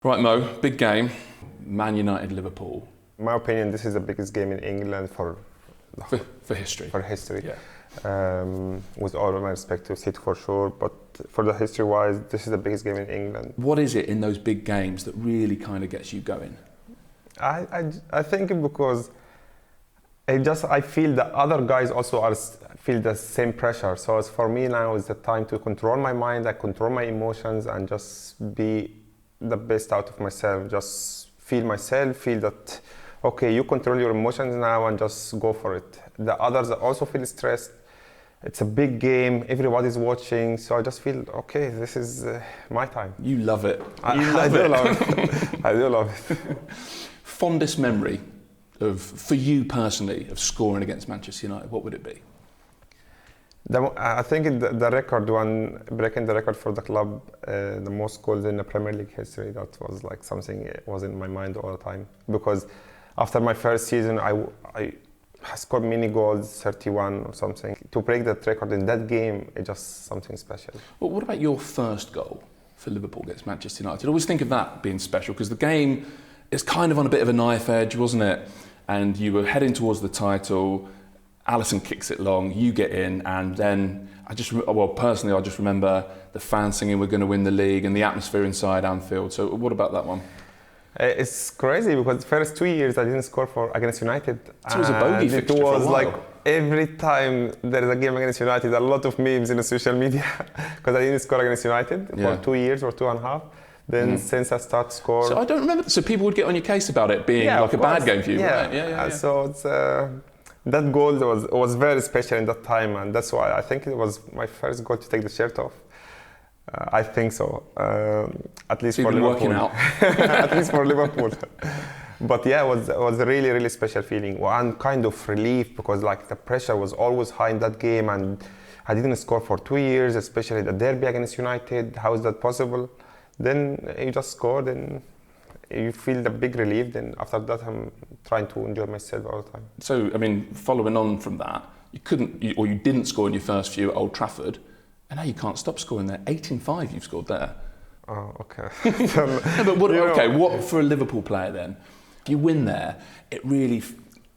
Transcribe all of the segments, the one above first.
Right, Mo, big game. Man United, Liverpool. In my opinion, this is the biggest game in England For history. for history. Yeah. With all my respect to City for sure, but for the history-wise, this is the biggest game in England. What is it in those big games that really kind of gets you going? I think because I feel the other guys also feel the same pressure. So it's for me now is the time to control my mind, I control my emotions, and just be the best out of myself. Just feel myself, feel that, okay, you control your emotions now and just go for it. The others also feel stressed. It's a big game, everybody's watching, so I just feel, okay, this is my time. You love it. I do love it. I do love it. Fondest memory for you personally, of scoring against Manchester United, what would it be? I think the record one, breaking the record for the club, the most goals in the Premier League history, that was like something was in my mind all the time. Because after my first season, I scored many goals, 31 or something. To break that record in that game, it's just something special. Well, what about your first goal for Liverpool against Manchester United? I always think of that being special because the game is kind of on a bit of a knife edge, wasn't it? And you were heading towards the title. Alisson kicks it long, you get in, and then I just remember the fans singing we're going to win the league and the atmosphere inside Anfield. So what about that one? It's crazy because the first 2 years I didn't score against United. So it was a bogey fixture for a while. It was like every time there is a game against United, a lot of memes in the social media because I didn't score against United for 2 years or 2.5. Then since I started score. So I don't remember. So people would get on your case about it being like a bad game for you, right? Yeah. So it's. That goal was very special in that time, and that's why I think it was my first goal to take the shirt off. I think so, at least for Liverpool. Working out. At least for Liverpool. But yeah, it was a really, really special feeling, and kind of relief because like the pressure was always high in that game, and I didn't score for 2 years, especially the derby against United. How is that possible? Then you just scored and you feel the big relief. Then after that, I'm trying to enjoy myself all the time. So, I mean, following on from that, you didn't score in your first few at Old Trafford, and now you can't stop scoring there. 18-5 you've scored there. Oh, okay. No, but what for a Liverpool player then? If you win there, it really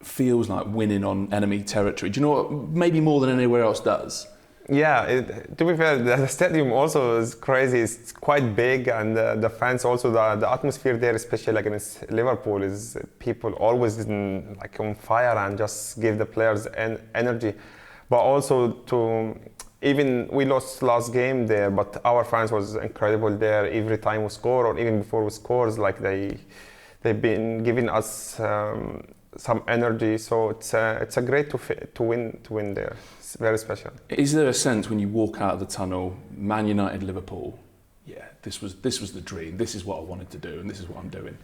feels like winning on enemy territory. Do you know what? Maybe more than anywhere else does. Yeah, to be fair, the stadium also is crazy. It's quite big, and the fans also, the atmosphere there, especially against Liverpool, is people always like on fire and just give the players energy. But also even we lost last game there, but our fans was incredible there. Every time we score or even before we scores, like they've been giving us some energy. So it's a great to win there. It's very special. Is there a sense when you walk out of the tunnel, Man United, Liverpool, yeah, this was the dream. This is what I wanted to do, and this is what I'm doing.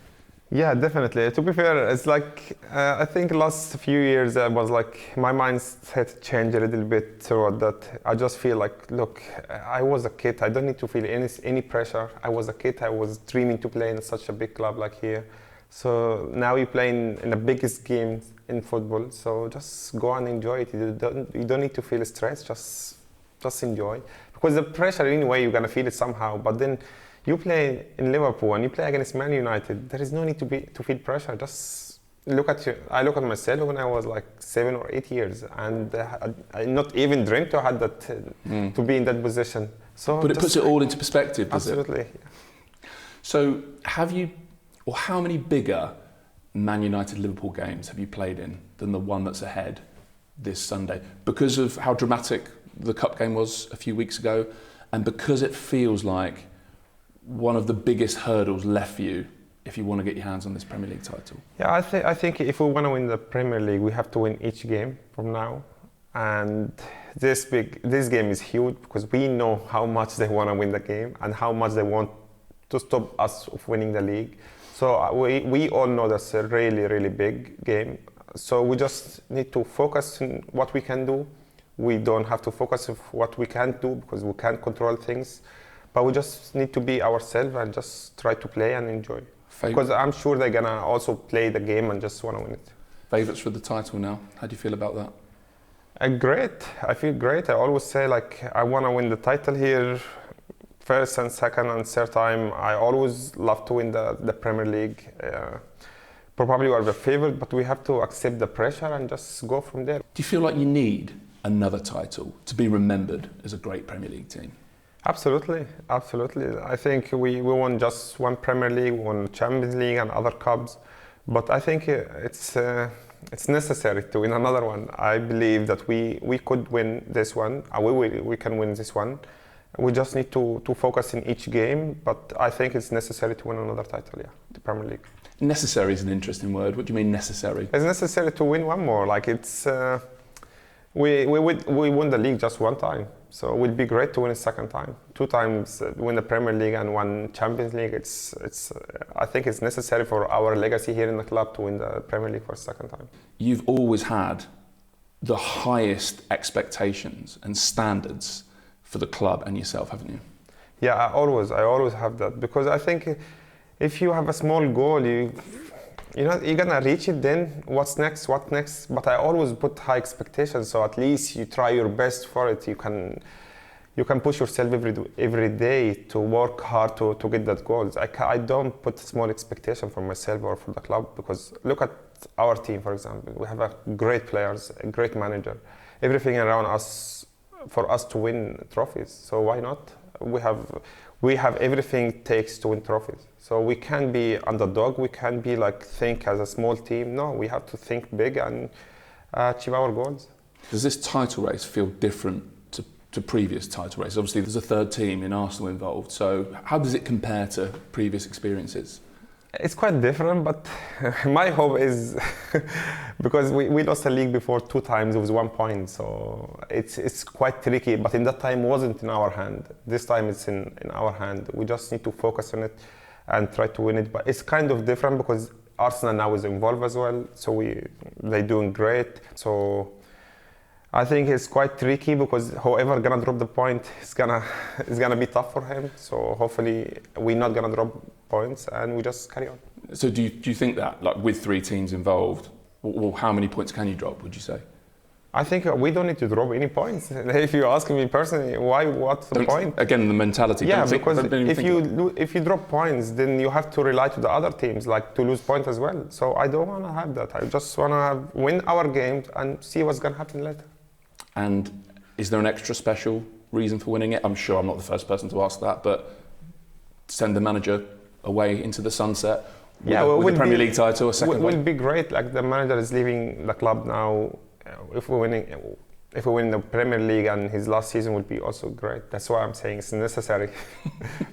Yeah, definitely. To be fair, it's like I think last few years I was like my mindset changed a little bit throughout that. I just feel like, look, I was a kid. I don't need to feel any pressure. I was a kid. I was dreaming to play in such a big club like here. So now you're playing in the biggest games in football. So just go and enjoy it. You don't need to feel stressed. Just enjoy. Because the pressure anyway, you're gonna feel it somehow. But then you play in Liverpool and you play against Man United. There is no need to feel pressure. Just look at you. I look at myself when I was like 7 or 8 years, and I not even dreamt to have that to be in that position. So, but it puts it all into perspective, does it? Absolutely. So how many bigger Man United Liverpool games have you played in than the one that's ahead this Sunday? Because of how dramatic the cup game was a few weeks ago, and because it feels like one of the biggest hurdles left for you if you want to get your hands on this Premier League title. Yeah, I think if we want to win the Premier League, we have to win each game from now. And this game is huge because we know how much they want to win the game and how much they want to stop us of winning the league. So we all know that's a really, really big game. So we just need to focus on what we can do. We don't have to focus on what we can't do because we can't control things. But we just need to be ourselves and just try to play and enjoy. Because I'm sure they're going to also play the game and just want to win it. Favourites for the title now. How do you feel about that? Great. I feel great. I always say like I want to win the title here first and second and third time, I always love to win the Premier League. Probably we are the favorite, but we have to accept the pressure and just go from there. Do you feel like you need another title to be remembered as a great Premier League team? Absolutely, absolutely. I think we won just one Premier League, we won Champions League and other cups, but I think it's necessary to win another one. I believe that we could win this one. We can win this one. We just need to focus in each game, but I think it's necessary to win another title, yeah, the Premier League. Necessary is an interesting word. What do you mean necessary? It's necessary to win one more. Like it's, we won the league just one time, so it would be great to win a second time. 2 times win the Premier League and 1 Champions League. I think it's necessary for our legacy here in the club to win the Premier League for a second time. You've always had the highest expectations and standards for the club and yourself, haven't you? Yeah, I always have that, because I think if you have a small goal, you're gonna reach it. Then what's next? What next? But I always put high expectations, so at least you try your best for it. You can push yourself every day to work hard to get that goals. I don't put small expectation for myself or for the club, because look at our team, for example. We have great players, a great manager, everything around us for us to win trophies. So why not? We have everything it takes to win trophies. So we can't be underdog. We can't be think as a small team. No, we have to think big and achieve our goals. Does this title race feel different to previous title races? Obviously, there's a third team in Arsenal involved. So how does it compare to previous experiences? It's quite different, but my hope is because we lost the league before 2 times with 1 point, so it's quite tricky. But in that time, it wasn't in our hand. This time, it's in our hand. We just need to focus on it and try to win it. But it's kind of different because Arsenal now is involved as well, so they're doing great. So I think it's quite tricky, because whoever gonna drop the point is gonna be tough for him. So hopefully we're not gonna drop points and we just carry on. So do you think that, with 3 teams involved, well, how many points can you drop, would you say? I think we don't need to drop any points. If you ask me personally, what's the point? Again, the mentality. Yeah, because if you drop points, then you have to rely to the other teams, to lose points as well. So I don't want to have that. I just want to win our games and see what's going to happen later. And is there an extra special reason for winning it? I'm sure I'm not the first person to ask that, but send the manager away into the sunset with a Premier League title, a second one. It will be great. The manager is leaving the club now. If we win the Premier League, and his last season will be also great. That's why I'm saying it's necessary.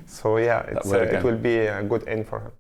So yeah, it will be a good end for him.